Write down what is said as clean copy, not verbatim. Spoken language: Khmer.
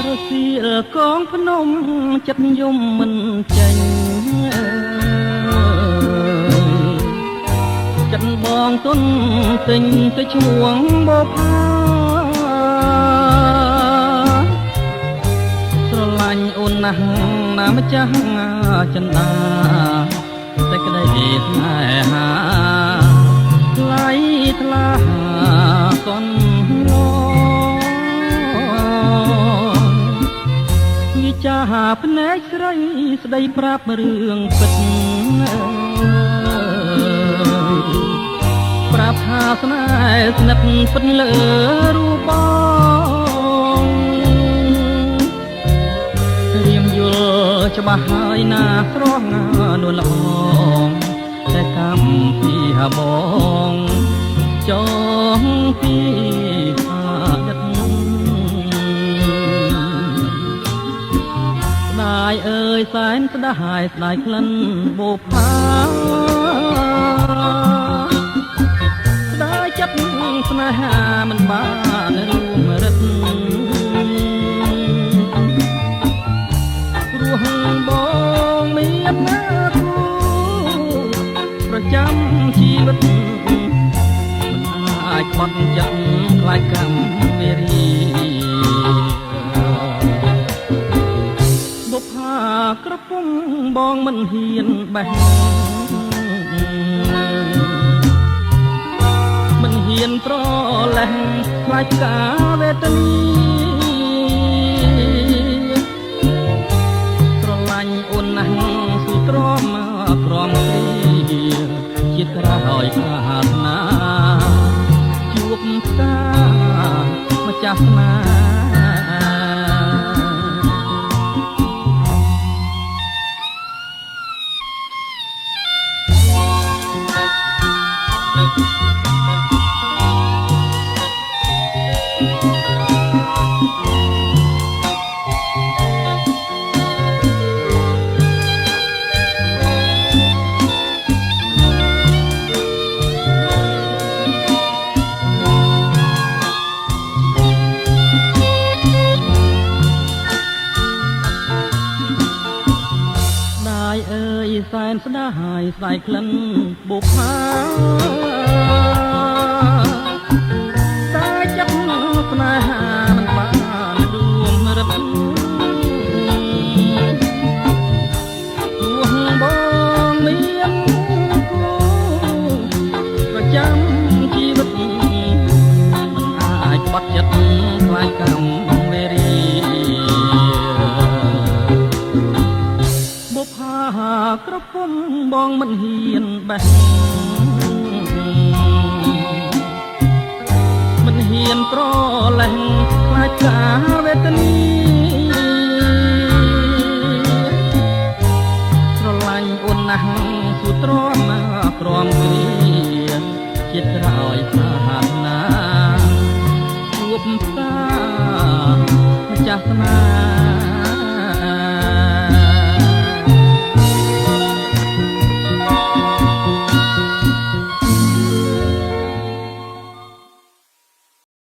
រសៀលកងភ្នំចិត្តយំមិនចេញចិត្តបងទុនទិញទៅឈ្មោះបបផាស្រឡាញ់អូនណាស់ណាម្ចាស់ចិន្តាតែក្តីស្នេហាថ្លៃថ្លាកនឡវិចាភ្នែកស្រីស្ដីប្រាប់រឿងពិតប្រាប់ថាស្នេហ៍ស្និទ្ធពិតលើរូបបងរៀមយល់ច្បាស់ហើយណាស្រស់នួនល្អតែកម្មពីហបងចងពីអាដិតស្ដាយអើយសែនស្ដាយស្ដាយក្លិនបូផាស្ដាយចិត្តស្នេហាមិនបានរួមរិទ្ធព្រោះបងមានណាគូប្រចាំជីវិតមិនអាចបត់ចិត្តខ្លាចកម្មវេរីបុប្ផាក្រពុំបងមិនហ៊ានបេះមិនហ៊ានប្រលេះខ្លាចការវេទនីស្រឡាញ់អូនណាស់សុទ្រាំក្រំគ្រីជាតិក្រោយខាតណាជួបផ្កាម្ចាស់ស្នាសែនស្ដាយស្ដាយក្លិនបុប្ផាតែចិត្តស្នេហាមិនបានរួមរិទ្ធព្រោះបងមានគូប្រចាំជីវិតមិនអាចបាត់ចិត្តខ្លាចកម្មវេរីបុប្ផាក្រពុំបងមិនហ៊ានបេះមិនហ៊ានប្រលេះខ្លាចការវេទនីស្រឡាញ់អូនណាស់សុទ្រាំក្រំគ្រីជាតិក្រោយសាហាវណាជួបផ្កាម្ចាស់ស្នា